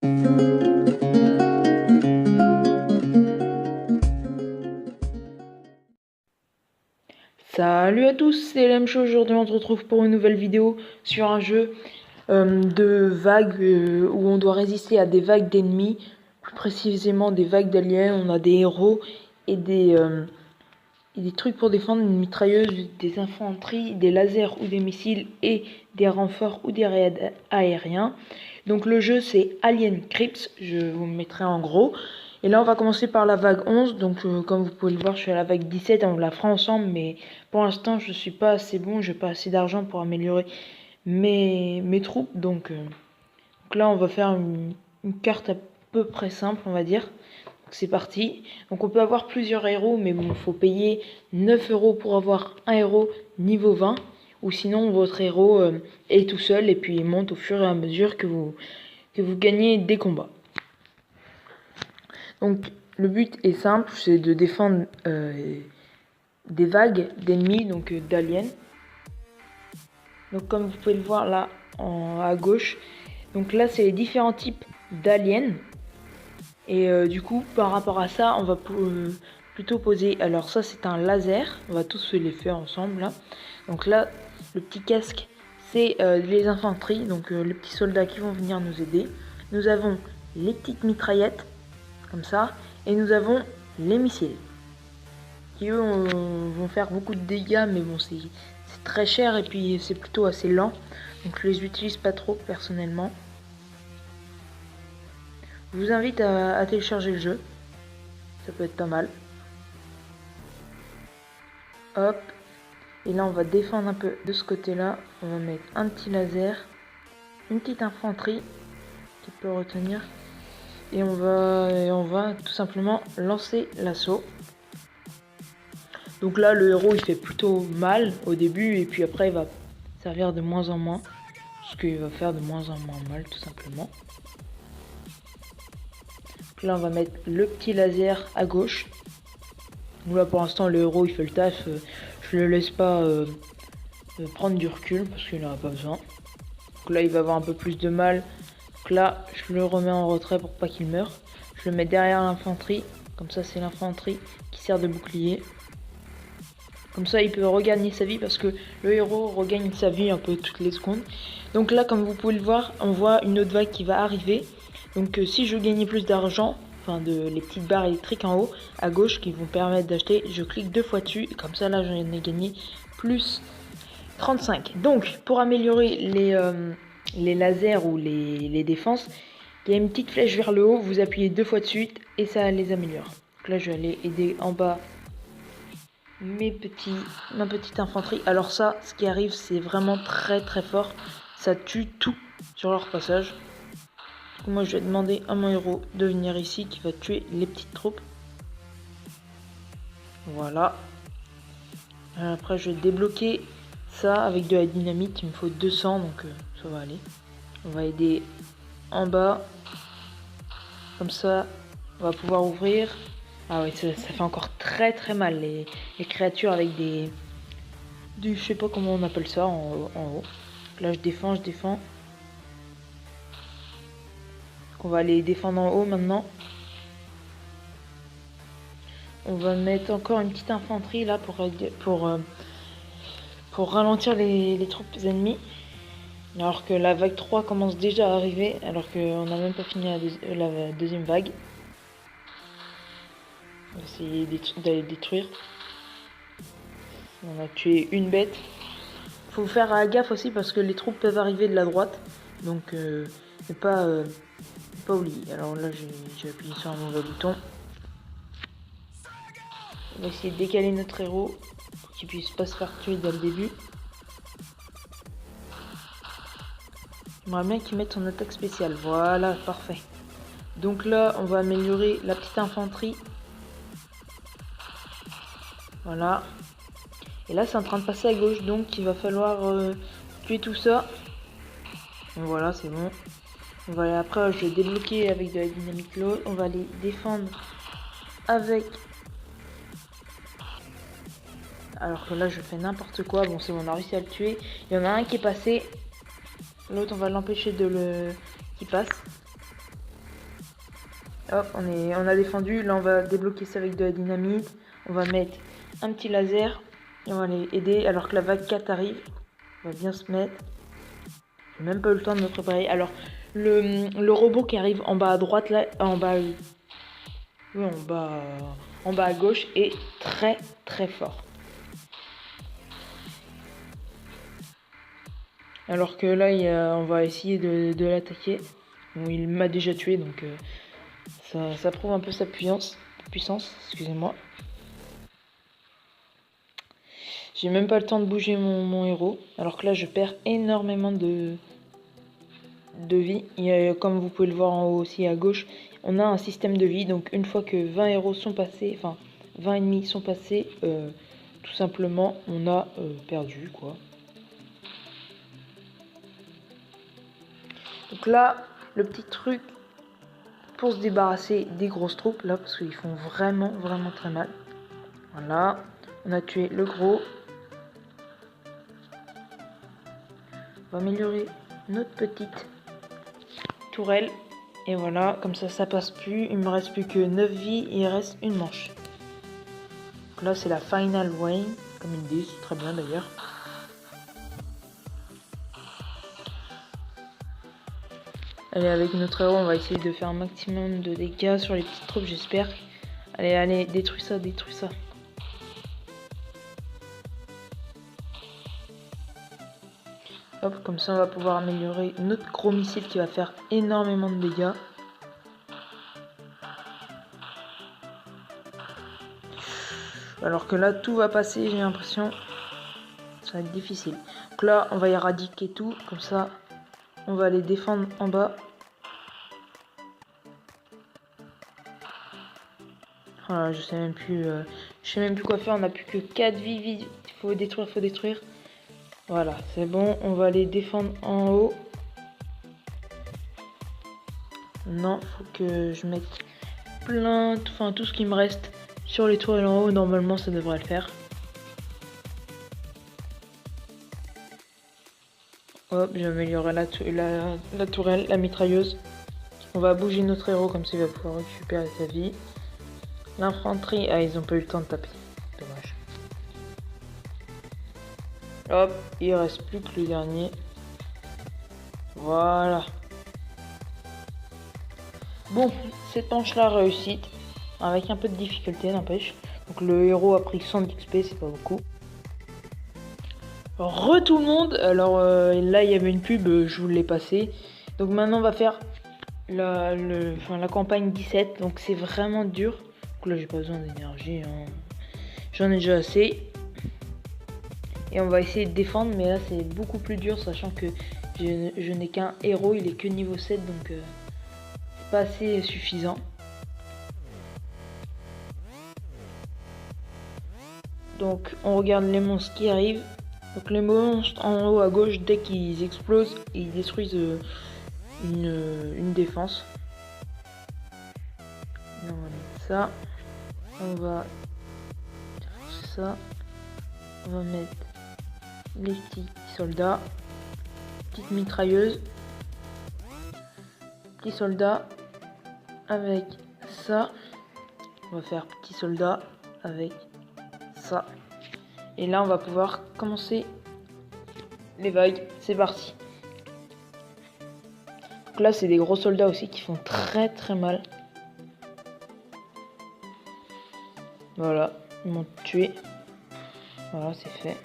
Salut à tous, c'est LMShow. Aujourd'hui on se retrouve pour une nouvelle vidéo sur un jeu de vagues où on doit résister à des vagues d'ennemis, plus précisément des vagues d'aliens. On a des héros et des trucs pour défendre, une mitrailleuse, des infanteries, des lasers ou des missiles et des renforts ou des raids aériens. Donc le jeu c'est Alien Crypt, je vous mettrai en gros. Et là on va commencer par la vague 11, donc comme vous pouvez le voir je suis à la vague 17, on la fera ensemble, mais pour l'instant je suis pas assez bon, j'ai pas assez d'argent pour améliorer mes troupes, donc là on va faire une carte à peu près simple on va dire. C'est parti. Donc on peut avoir plusieurs héros, mais bon, il faut payer 9 € pour avoir un héros niveau 20. Ou sinon votre héros est tout seul et puis il monte au fur et à mesure que vous gagnez des combats. Donc le but est simple, c'est de défendre des vagues d'ennemis, donc d'aliens. Donc comme vous pouvez le voir là à gauche, donc là c'est les différents types d'aliens. Et du coup, par rapport à ça, on va plutôt poser... Alors ça, c'est un laser. On va tous les faire ensemble, là. Donc là, le petit casque, c'est les infanteries. Donc les petits soldats qui vont venir nous aider. Nous avons les petites mitraillettes, comme ça. Et nous avons les missiles. Qui, eux, vont faire beaucoup de dégâts. Mais bon, c'est très cher. Et puis, c'est plutôt assez lent. Donc je les utilise pas trop, personnellement. Je vous invite à télécharger le jeu, ça peut être pas mal. Hop, et là on va défendre un peu de ce côté là, on va mettre un petit laser, une petite infanterie qui peut retenir, et on va tout simplement lancer l'assaut. Donc là le héros il fait plutôt mal au début, et puis après il va servir de moins en moins, parce qu'il va faire de moins en moins mal tout simplement. Là on va mettre le petit laser à gauche. Donc là pour l'instant le héros il fait le taf, je le laisse pas prendre du recul parce qu'il n'en a pas besoin. Donc là il va avoir un peu plus de mal. Donc là je le remets en retrait pour pas qu'il meure. Je le mets derrière l'infanterie, comme ça c'est l'infanterie qui sert de bouclier. Comme ça il peut regagner sa vie parce que le héros regagne sa vie un peu toutes les secondes. Donc là comme vous pouvez le voir, on voit une autre vague qui va arriver. Donc si je veux gagner plus d'argent, enfin les petites barres électriques en haut à gauche qui vont permettre d'acheter, je clique 2 fois dessus et comme ça là j'en ai gagné plus 35. Donc pour améliorer les lasers ou les défenses, il y a une petite flèche vers le haut, vous appuyez 2 fois dessus et ça les améliore. Donc là je vais aller aider en bas ma petite infanterie. Alors ça, ce qui arrive, c'est vraiment très très fort. Ça tue tout sur leur passage. Donc moi, je vais demander à mon héros de venir ici, qui va tuer les petites troupes. Voilà. Après, je vais débloquer ça avec de la dynamite. Il me faut 200, donc ça va aller. On va aider en bas. Comme ça, on va pouvoir ouvrir. Ah ouais, ça fait encore très très mal les créatures avec je sais pas comment on appelle ça en haut. Là je défends. Donc on va aller défendre en haut maintenant. On va mettre encore une petite infanterie là pour ralentir les troupes ennemies. Alors que la vague 3 commence déjà à arriver, alors qu'on n'a même pas fini la deuxième vague. On va essayer d'aller détruire. On a tué une bête. Faut faire gaffe aussi parce que les troupes peuvent arriver de la droite. Donc ne pas oublier. Alors là j'ai appuyé sur un mauvais bouton. On va essayer de décaler notre héros pour qu'il puisse pas se faire tuer dès le début. J'aimerais bien qu'il mette son attaque spéciale. Voilà, parfait. Donc là, on va améliorer la petite infanterie. Voilà. Et là, c'est en train de passer à gauche, donc il va falloir tuer tout ça. Donc voilà, c'est bon. On va aller après, je vais débloquer avec de la dynamite l'autre. On va aller défendre avec... Alors que là, je fais n'importe quoi. Bon, c'est bon, on a réussi à le tuer. Il y en a un qui est passé. L'autre, on va l'empêcher de qu'il passe. Hop, on a défendu. Là, on va débloquer ça avec de la dynamite. On va mettre un petit laser. Et on va les aider alors que la vague 4 arrive. On va bien se mettre. J'ai même pas eu le temps de me préparer. Alors, le robot qui arrive en bas à droite, là, en bas... Oui, en bas à gauche est très très fort. Alors que là, on va essayer de l'attaquer. Bon, il m'a déjà tué, donc ça prouve un peu sa puissance, excusez-moi. J'ai même pas le temps de bouger mon héros. Alors que là, je perds énormément de vie. Comme vous pouvez le voir en haut aussi à gauche, on a un système de vie. Donc une fois que 20 héros sont passés, enfin 20 ennemis sont passés, tout simplement, on a perdu, quoi. Donc là, le petit truc pour se débarrasser des grosses troupes, là, parce qu'ils font vraiment très mal. Voilà, on a tué le gros. On va améliorer notre petite tourelle. Et voilà, comme ça passe plus. Il me reste plus que 9 vies et il reste une manche. Donc là, c'est la final wave, comme ils disent, très bien d'ailleurs. Allez, avec notre héros, on va essayer de faire un maximum de dégâts sur les petites troupes, j'espère. Allez, détruis ça, détruis ça. Hop, comme ça, on va pouvoir améliorer notre gros missile qui va faire énormément de dégâts. Alors que là, tout va passer, j'ai l'impression. Ça va être difficile. Donc là, on va éradiquer tout. Comme ça, on va les défendre en bas. Voilà, je sais même plus quoi faire. On n'a plus que 4 vies. Il faut détruire, faut détruire. Voilà, c'est bon. On va les défendre en haut. Non, faut que je mette tout ce qui me reste sur les tourelles en haut. Normalement, ça devrait le faire. Hop, j'ai amélioré la tourelle, la mitrailleuse. On va bouger notre héros, comme ça il va pouvoir récupérer sa vie. L'infanterie, ah, ils ont pas eu le temps de taper. Dommage. Hop, il reste plus que le dernier. Voilà. Bon, cette manche-là réussite. Avec un peu de difficulté, n'empêche. Donc le héros a pris 100 d'XP, c'est pas beaucoup. Re tout le monde. Alors là, il y avait une pub, je vous l'ai passé. Donc maintenant, on va faire la campagne 17. Donc c'est vraiment dur. Donc là, j'ai pas besoin d'énergie. Hein. J'en ai déjà assez. Et on va essayer de défendre. Mais là, c'est beaucoup plus dur. Sachant que je n'ai qu'un héros. Il est que niveau 7. Donc c'est pas assez suffisant. Donc on regarde les monstres qui arrivent. Donc les monstres en haut à gauche, dès qu'ils explosent, ils détruisent une défense. Et on va mettre ça. On va ça. On va mettre les petits soldats. Petite mitrailleuse. Petit soldat avec ça. On va faire petit soldat avec ça. Et là, on va pouvoir commencer les vagues. C'est parti. Donc là, c'est des gros soldats aussi qui font très mal. Voilà, ils m'ont tué. Voilà, c'est fait.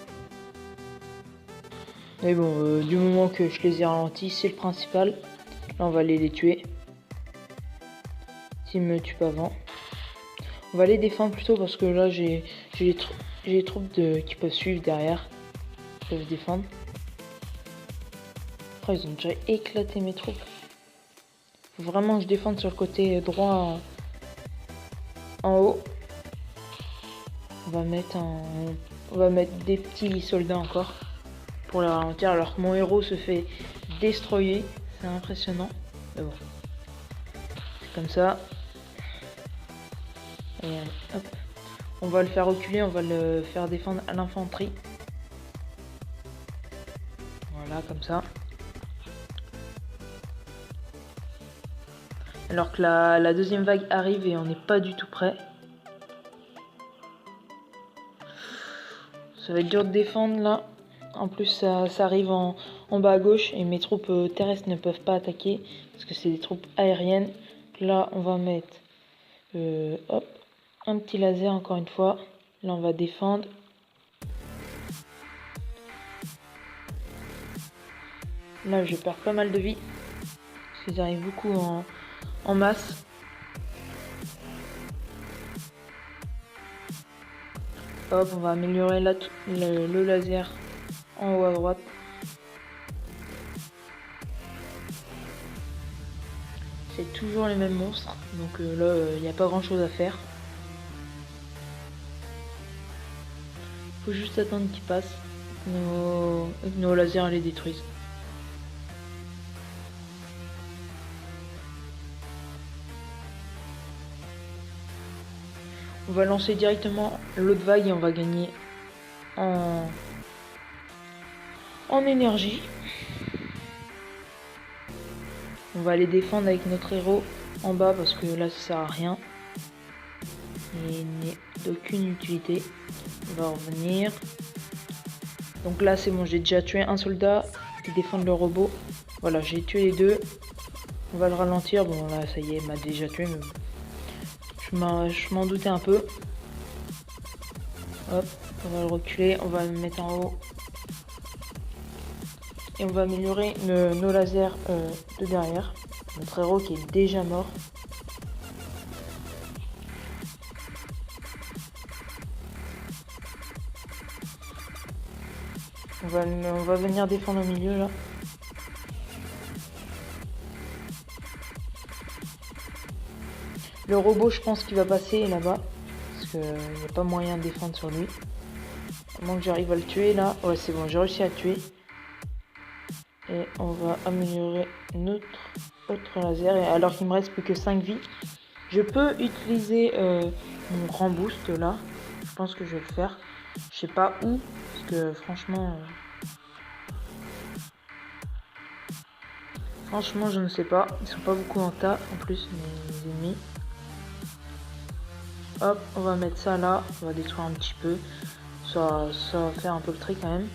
Mais bon, du moment que je les ai ralentis, c'est le principal. Là, on va aller les tuer. S'ils me tuent pas avant. On va les défendre plutôt parce que là, j'ai les troupes qui peuvent suivre derrière. Ils peuvent défendre. Oh, ils ont déjà éclaté mes troupes. Faut vraiment que je défende sur le côté droit en haut. On va mettre des petits soldats encore pour les ralentir alors que mon héros se fait destroyer. C'est impressionnant. Mais bon. C'est comme ça. Et hop. On va le faire reculer, on va le faire défendre à l'infanterie. Voilà, comme ça. Alors que la deuxième vague arrive et on n'est pas du tout prêt. Ça va être dur de défendre là. En plus ça arrive en bas à gauche et mes troupes terrestres ne peuvent pas attaquer parce que c'est des troupes aériennes. Là on va mettre hop, un petit laser encore une fois. Là on va défendre. Là je perds pas mal de vie parce qu'ils arrivent beaucoup en masse. Hop, on va améliorer le laser en haut à droite. C'est toujours les mêmes monstres, donc là il n'y a pas grand chose à faire. Faut juste attendre qu'ils passent et que nos lasers les détruisent. On va lancer directement l'autre vague et on va gagner en énergie. On va aller défendre avec notre héros en bas parce que là ça sert à rien. Il n'est d'aucune utilité. On va revenir. Donc là c'est bon, j'ai déjà tué un soldat qui défend le robot. Voilà, j'ai tué les deux. On va le ralentir. Bon là ça y est, il m'a déjà tué. Mais je m'en doutais un peu. Hop, on va le reculer, on va le mettre en haut. Et on va améliorer nos lasers de derrière. Notre héros qui est déjà mort. On va venir défendre au milieu là. Le robot, je pense qu'il va passer là-bas. Parce qu'il n'y a pas moyen de défendre sur lui. À moins que j'arrive à le tuer là. Ouais, c'est bon, j'ai réussi à le tuer. Et on va améliorer notre autre laser. Et alors qu'il me reste plus que 5 vies. Je peux utiliser mon grand boost là. Je pense que je vais le faire. Je sais pas où. Parce que franchement... Franchement, je ne sais pas. Ils sont pas beaucoup en tas en plus, mes ennemis. Hop, on va mettre ça là. On va détruire un petit peu. Ça va faire un peu le tri quand même.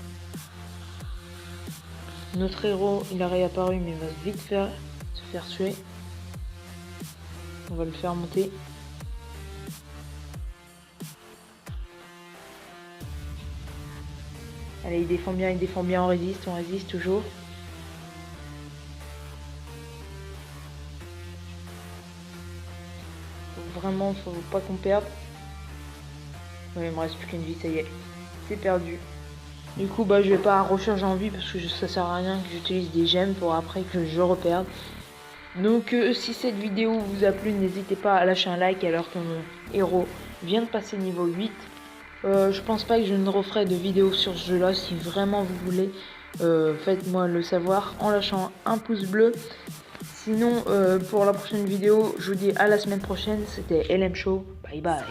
Notre héros, il a réapparu, mais il va vite se faire tuer. On va le faire monter. Allez, il défend bien, on résiste toujours. Vraiment, faut pas qu'on perde. Ouais, il me reste plus qu'une vie, ça y est. C'est perdu. Du coup, bah, je vais pas recharger en vie parce que ça sert à rien que j'utilise des gemmes pour après que je reperde. Donc, si cette vidéo vous a plu, n'hésitez pas à lâcher un like alors que mon héros vient de passer niveau 8. Je pense pas que je ne referai de vidéo sur ce jeu là. Si vraiment vous voulez, faites-moi le savoir en lâchant un pouce bleu. Sinon, pour la prochaine vidéo, je vous dis à la semaine prochaine. C'était LM Show. Bye bye.